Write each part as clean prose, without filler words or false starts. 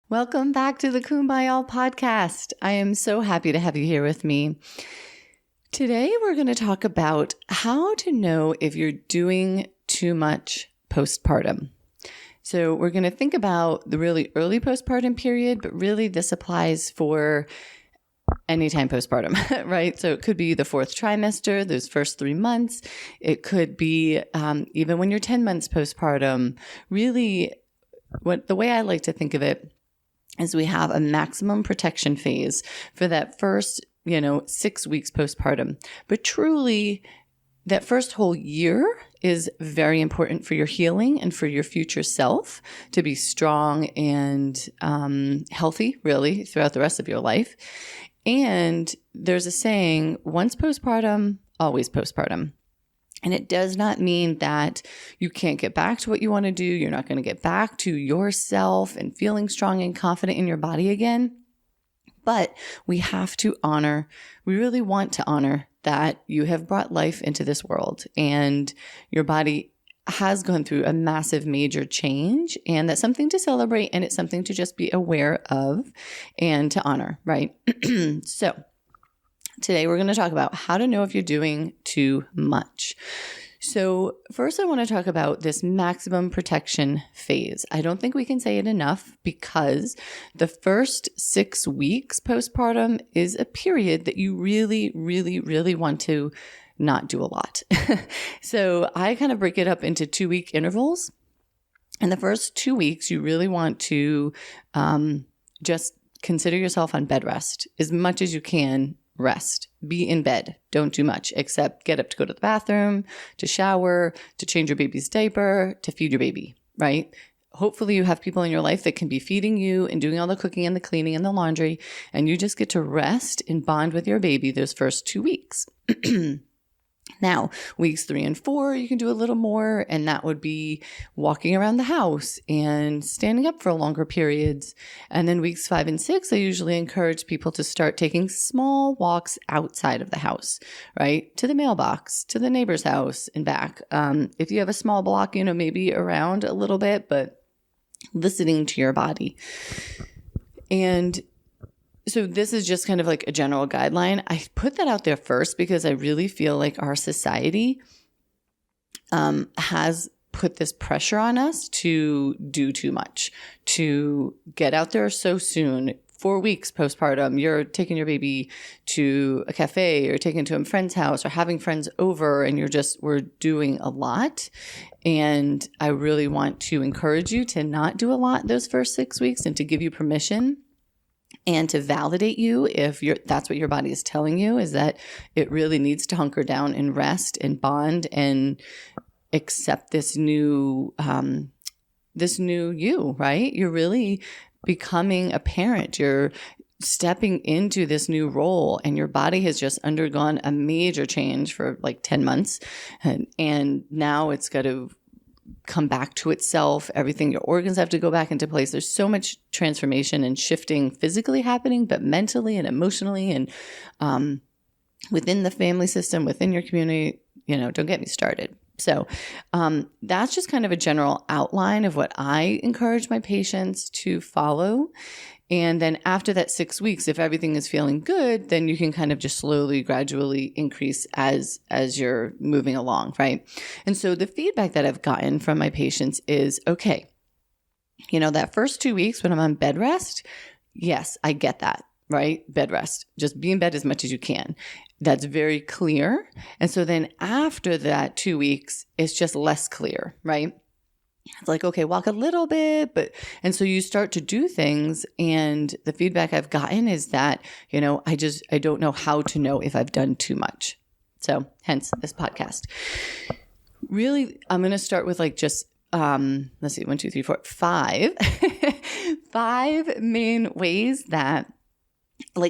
Welcome back to the Kumbay'all podcast. I am so happy to have you here with me. Today, we're going to talk about how to know if you're doing too much postpartum. So we're going to think about the really early postpartum period, but really this applies for anytime postpartum, right? So it could be the fourth trimester, those first 3 months. It could be even when you're 10 months postpartum. Really, the way I like to think of it is we have a maximum protection phase for that first, 6 weeks postpartum. But truly, that first whole year is very important for your healing and for your future self to be strong and healthy, really, throughout the rest of your life. And there's a saying, once postpartum, always postpartum. And it does not mean that you can't get back to what you want to do. You're not going to get back to yourself and feeling strong and confident in your body again. But we really want to honor that you have brought life into this world and your body has gone through a massive major change, and that's something to celebrate, and it's something to just be aware of and to honor, right? So today we're going to talk about how to know if you're doing too much. So first I want to talk about this maximum protection phase. I don't think we can say it enough because the first 6 weeks postpartum is a period that you really, really, really want to not do a lot. So I kind of break it up into 2-week intervals. And the first 2 weeks, you really want to just consider yourself on bed rest as much as you can. Rest. Be in bed. Don't do much except get up to go to the bathroom, to shower, to change your baby's diaper, to feed your baby, right? Hopefully you have people in your life that can be feeding you and doing all the cooking and the cleaning and the laundry, and you just get to rest and bond with your baby those first 2 weeks. Now, weeks 3 and 4, you can do a little more, and that would be walking around the house and standing up for longer periods. And then weeks 5 and 6, I usually encourage people to start taking small walks outside of the house, right? To the mailbox, to the neighbor's house and back. If you have a small block, maybe around a little bit, but listening to your body. And so this is just kind of like a general guideline. I put that out there first because I really feel like our society has put this pressure on us to do too much, to get out there so soon. 4 weeks postpartum, you're taking your baby to a cafe or taking it to a friend's house or having friends over, and we're doing a lot. And I really want to encourage you to not do a lot those first 6 weeks and to give you permission and to validate you if that's what your body is telling you, is that it really needs to hunker down and rest and bond and accept this new you, right? You're really becoming a parent. You're stepping into this new role, and your body has just undergone a major change for like 10 months. And now it's got to come back to itself. Everything, your organs have to go back into place. There's so much transformation and shifting physically happening, but mentally and emotionally and within the family system, within your community, don't get me started. So that's just kind of a general outline of what I encourage my patients to follow. And then after that 6 weeks, if everything is feeling good, then you can kind of just slowly, gradually increase as you're moving along, right? And so the feedback that I've gotten from my patients is, okay, that first 2 weeks when I'm on bed rest, yes, I get that, right? Bed rest. Just be in bed as much as you can. That's very clear. And so then after that 2 weeks, it's just less clear, right? It's like, okay, walk a little bit, and so you start to do things, and the feedback I've gotten is that, I don't know how to know if I've done too much. So hence this podcast. Really, I'm going to start with just, let's see, 1, 2, 3, 4, 5, 5 main ways that,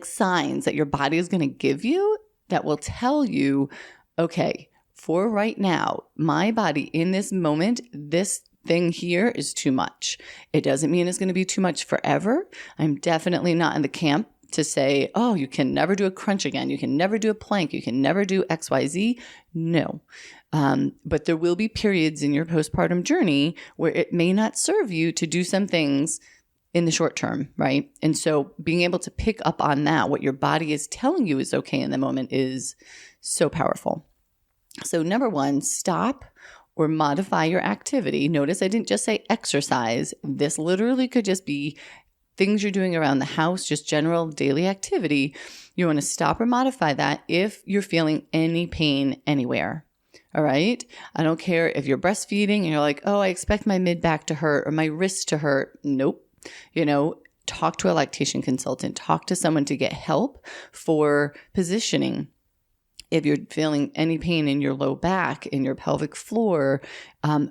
signs that your body is going to give you that will tell you, okay, for right now, my body in this moment, this thing here is too much. It doesn't mean it's going to be too much forever. I'm definitely not in the camp to say, oh, you can never do a crunch again. You can never do a plank. You can never do XYZ. No. But there will be periods in your postpartum journey where it may not serve you to do some things in the short term, right? And so being able to pick up on that, what your body is telling you is okay in the moment, is so powerful. So number one, stop or modify your activity. Notice I didn't just say exercise. This literally could just be things you're doing around the house, just general daily activity. You want to stop or modify that if you're feeling any pain anywhere. All right. I don't care if you're breastfeeding and you're like, oh, I expect my mid-back to hurt or my wrist to hurt. Nope. Talk to a lactation consultant, talk to someone to get help for positioning. If you're feeling any pain in your low back, in your pelvic floor,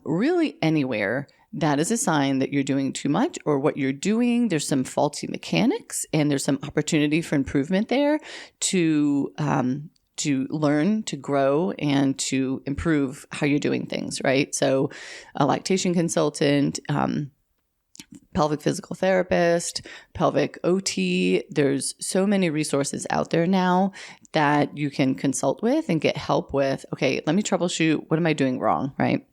really anywhere, that is a sign that you're doing too much, or what you're doing, there's some faulty mechanics and there's some opportunity for improvement there to learn, to grow, and to improve how you're doing things, right? So a lactation consultant, pelvic physical therapist, pelvic OT, there's so many resources out there now that you can consult with and get help with. Okay, let me troubleshoot. What am I doing wrong, right?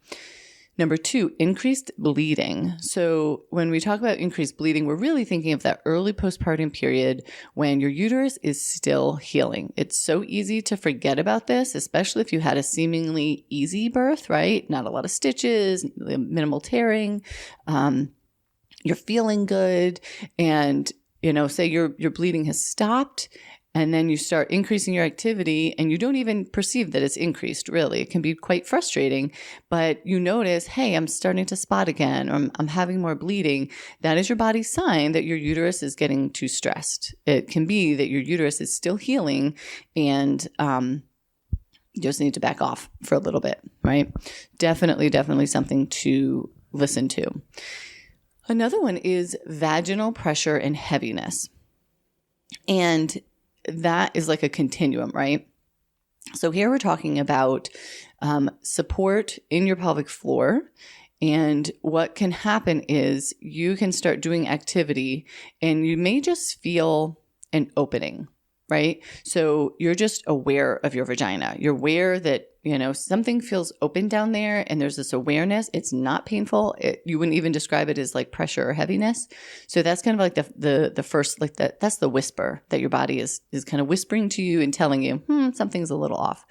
Number two, increased bleeding. So when we talk about increased bleeding, we're really thinking of that early postpartum period when your uterus is still healing. It's so easy to forget about this, especially if you had a seemingly easy birth, right? Not a lot of stitches, minimal tearing. You're feeling good, and say your bleeding has stopped, and then you start increasing your activity and you don't even perceive that it's increased, really. It can be quite frustrating, but you notice, hey, I'm starting to spot again, or I'm having more bleeding. That is your body's sign that your uterus is getting too stressed. It can be that your uterus is still healing and you just need to back off for a little bit, right? Definitely something to listen to. Another one is vaginal pressure and heaviness. And that is like a continuum, right? So here we're talking about support in your pelvic floor. And what can happen is you can start doing activity and you may just feel an opening, right? So you're just aware of your vagina. You're aware that, something feels open down there and there's this awareness. It's not painful. You wouldn't even describe it as like pressure or heaviness. So that's kind of like the first, like that's the whisper that your body is kind of whispering to you and telling you, something's a little off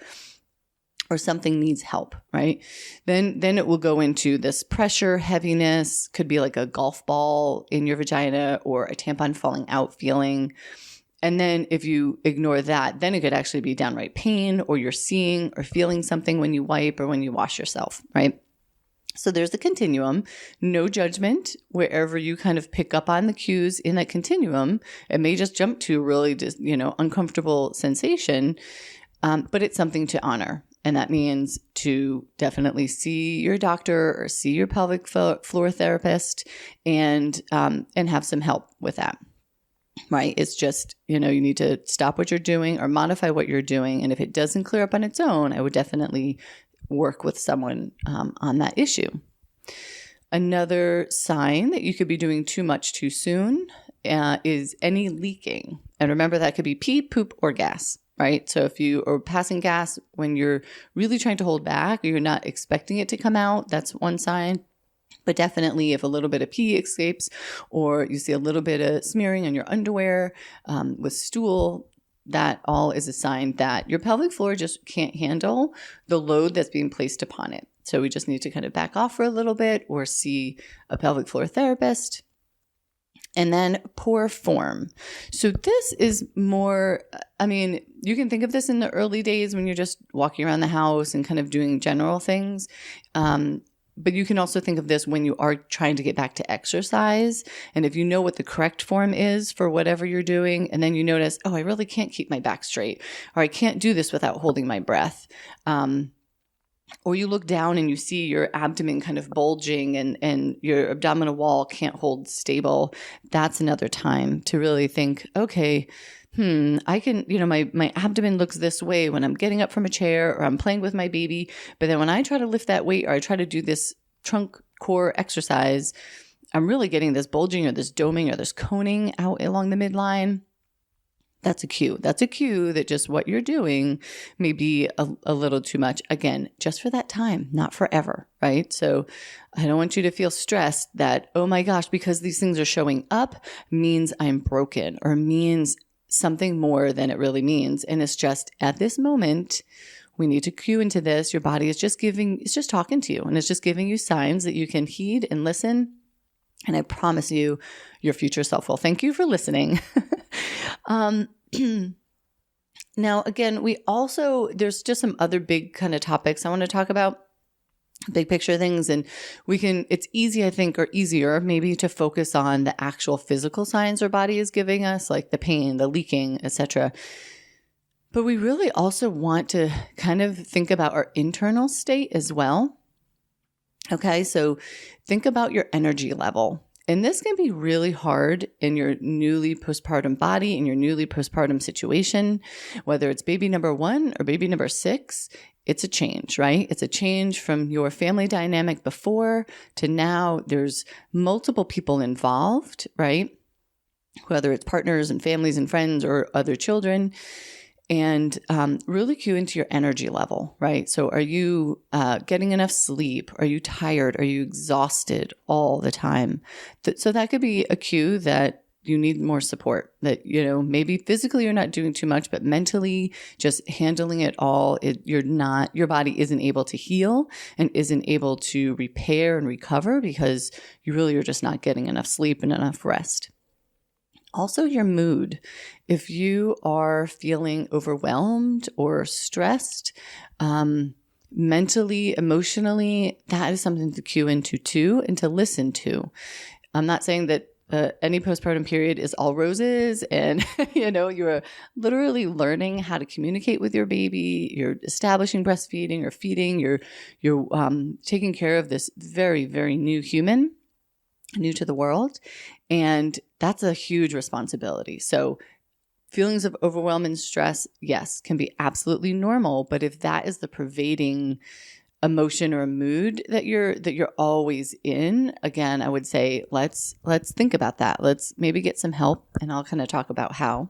or something needs help, right? Then it will go into this pressure, heaviness, could be like a golf ball in your vagina or a tampon falling out feeling. And then if you ignore that, then it could actually be downright pain, or you're seeing or feeling something when you wipe or when you wash yourself, right? So there's the continuum, no judgment wherever you kind of pick up on the cues in that continuum. It may just jump to really just, uncomfortable sensation, but it's something to honor. And that means to definitely see your doctor or see your pelvic floor therapist and have some help with that. Right. It's just, you need to stop what you're doing or modify what you're doing. And if it doesn't clear up on its own, I would definitely work with someone on that issue. Another sign that you could be doing too much too soon is any leaking. And remember, that could be pee, poop, or gas. Right. So if you are passing gas when you're really trying to hold back or you're not expecting it to come out, that's one sign. But definitely if a little bit of pee escapes or you see a little bit of smearing on your underwear with stool, that all is a sign that your pelvic floor just can't handle the load that's being placed upon it. So we just need to kind of back off for a little bit or see a pelvic floor therapist. And then poor form. So this is more, you can think of this in the early days when you're just walking around the house and kind of doing general things. But you can also think of this when you are trying to get back to exercise. And if you know what the correct form is for whatever you're doing, and then you notice, oh, I really can't keep my back straight, or I can't do this without holding my breath. Or you look down and you see your abdomen kind of bulging and your abdominal wall can't hold stable. That's another time to really think, okay, I can, my abdomen looks this way when I'm getting up from a chair or I'm playing with my baby. But then when I try to lift that weight or I try to do this trunk core exercise, I'm really getting this bulging or this doming or this coning out along the midline. That's a cue. That's a cue that just what you're doing may be a little too much. Again, just for that time, not forever, right? So I don't want you to feel stressed that, oh my gosh, because these things are showing up means I'm broken or means something more than it really means. And it's just at this moment, we need to cue into this. Your body is it's just talking to you, and it's just giving you signs that you can heed and listen. And I promise you, your future self will thank you for listening. Now, again, there's just some other big kind of topics I want to talk about, big picture things. And it's easy, I think, or easier maybe to focus on the actual physical signs our body is giving us, like the pain, the leaking, etc. But we really also want to kind of think about our internal state as well. Okay, so think about your energy level. And this can be really hard in your newly postpartum body, in your newly postpartum situation, whether it's baby number 1 or baby number 6, it's a change, right? It's a change from your family dynamic before to now. There's multiple people involved, right? Whether it's partners and families and friends or other children. And really cue into your energy level, right? So are you getting enough sleep? Are you tired? Are you exhausted all the time? So that could be a cue that you need more support, that, maybe physically you're not doing too much, but mentally just handling it all, your body isn't able to heal and isn't able to repair and recover because you really are just not getting enough sleep and enough rest. Also, your mood. If you are feeling overwhelmed or stressed, mentally, emotionally, that is something to cue into too and to listen to. I'm not saying that any postpartum period is all roses and, you're literally learning how to communicate with your baby. You're establishing breastfeeding or feeding. You're taking care of this very, very new human, new to the world. And that's a huge responsibility. So feelings of overwhelm and stress, yes, can be absolutely normal. But if that is the pervading emotion or mood that you're always in, again, I would say let's think about that. Let's maybe get some help, and I'll kind of talk about how.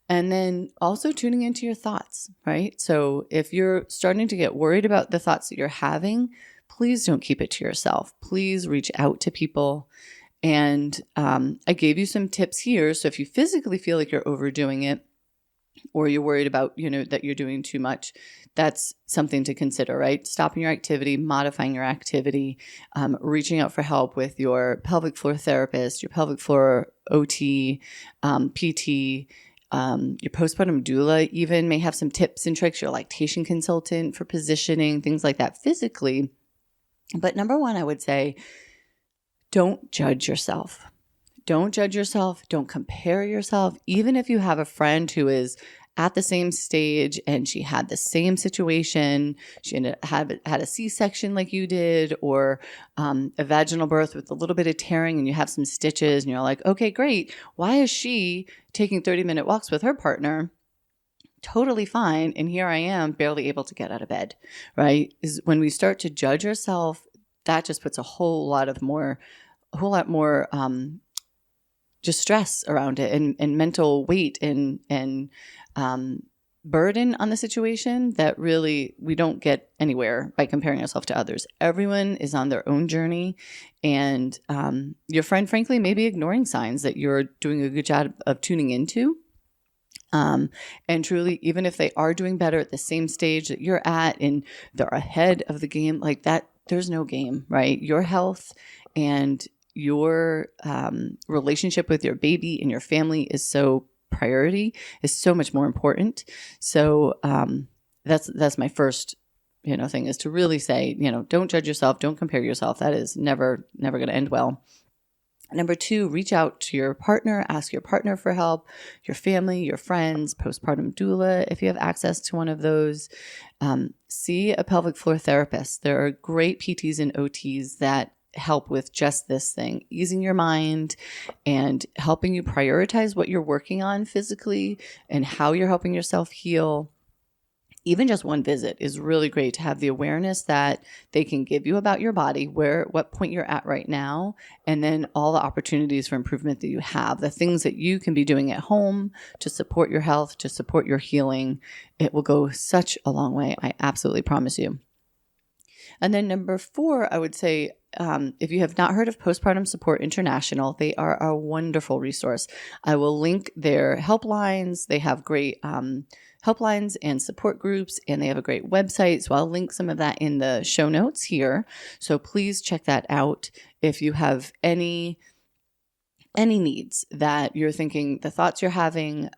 And then also tuning into your thoughts, right? So if you're starting to get worried about the thoughts that you're having, please don't keep it to yourself. Please reach out to people. And I gave you some tips here. So if you physically feel like you're overdoing it, or you're worried about, that you're doing too much, that's something to consider, right? Stopping your activity, modifying your activity, reaching out for help with your pelvic floor therapist, your pelvic floor OT, PT, your postpartum doula even may have some tips and tricks, your lactation consultant for positioning, things like that physically. But number one, I would say, don't judge yourself. Don't judge yourself. Don't compare yourself. Even if you have a friend who is at the same stage and she had the same situation, she had a C-section like you did, or a vaginal birth with a little bit of tearing and you have some stitches and you're like, okay, great. Why is she taking 30-minute walks with her partner? Totally fine. And here I am barely able to get out of bed, right? Is when we start to judge ourselves, that just puts a whole lot more just stress around it and mental weight and burden on the situation that really we don't get anywhere by comparing ourselves to others. Everyone is on their own journey, and your friend, frankly, may be ignoring signs that you're doing a good job of tuning into. And truly, even if they are doing better at the same stage that you're at and they're ahead of the game, like that, there's no game, right? Your health and your relationship with your baby and your family is so much more important. So that's my first thing, is to really say, don't judge yourself, don't compare yourself. That is never going to end well. Number two, reach out to your partner, ask your partner for help, your family, your friends, postpartum doula, if you have access to one of those. See a pelvic floor therapist. There are great PTs and OTs that help with just this thing, easing your mind and helping you prioritize what you're working on physically and how you're helping yourself heal. even just one visit is really great to have the awareness that they can give you about your body, what point you're at right now, and then all the opportunities for improvement that you have, the things that you can be doing at home to support your health, to support your healing. It will go such a long way. I absolutely promise you. And then number 4, I would say, if you have not heard of Postpartum Support International, they are a wonderful resource. I will link their helplines. They have great helplines and support groups, and they have a great website. So I'll link some of that in the show notes here. So please check that out. If you have any needs that you're thinking, the thoughts you're having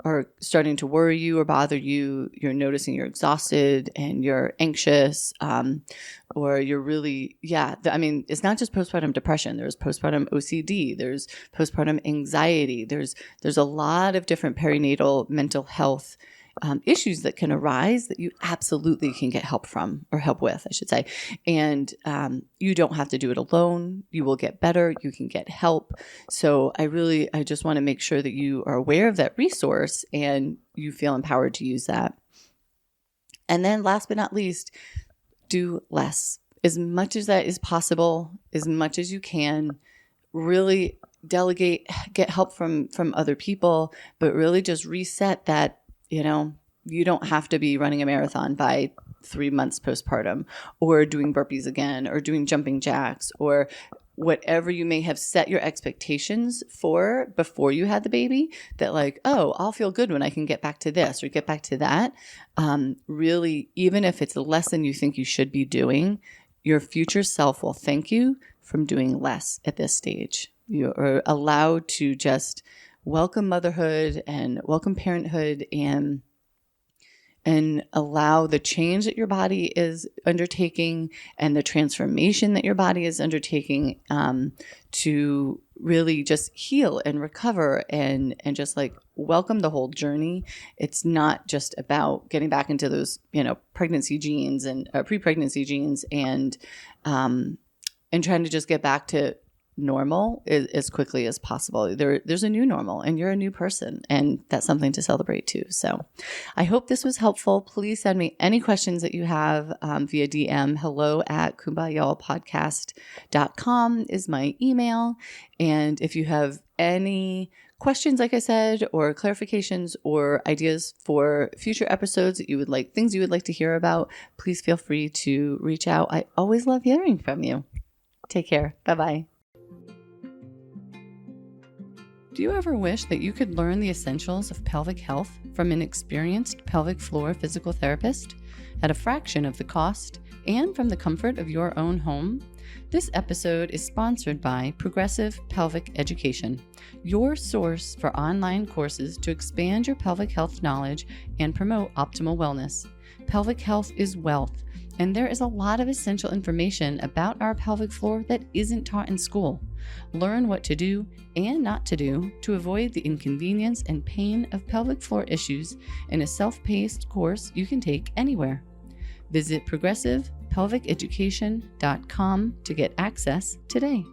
are starting to worry you or bother you, you're noticing you're exhausted and you're anxious, or you're really, it's not just postpartum depression. There's postpartum OCD. There's postpartum anxiety. There's a lot of different perinatal mental health issues that can arise that you absolutely can get help from, or help with, I should say. And you don't have to do it alone. You will get better. You can get help. So I just want to make sure that you are aware of that resource and you feel empowered to use that. And then last but not least, do less. As much as that is possible, as much as you can, really delegate, get help from other people, but really just reset that. You don't have to be running a marathon by 3 months postpartum, or doing burpees again, or doing jumping jacks, or whatever you may have set your expectations for before you had the baby, that like, oh, I'll feel good when I can get back to this or get back to that. Really, even if it's less than you think you should be doing, your future self will thank you from doing less at this stage. You are allowed to just welcome motherhood and welcome parenthood, and allow the change that your body is undertaking and the transformation that your body is undertaking to really just heal and recover and just like welcome the whole journey. It's not just about getting back into those, pregnancy genes and pre-pregnancy genes and trying to just get back to normal as quickly as possible. There's a new normal, and you're a new person, and that's something to celebrate too. So I hope this was helpful. Please send me any questions that you have via DM. hello@kumbayallpodcast.com is my email. And if you have any questions, like I said, or clarifications or ideas for future episodes that you would like, things you would like to hear about, please feel free to reach out. I always love hearing from you. Take care. Bye-bye. Do you ever wish that you could learn the essentials of pelvic health from an experienced pelvic floor physical therapist at a fraction of the cost and from the comfort of your own home? This episode is sponsored by Progressive Pelvic Education, your source for online courses to expand your pelvic health knowledge and promote optimal wellness. Pelvic health is wealth, and there is a lot of essential information about our pelvic floor that isn't taught in school. Learn what to do and not to do to avoid the inconvenience and pain of pelvic floor issues in a self-paced course you can take anywhere. Visit progressivepelviceducation.com to get access today.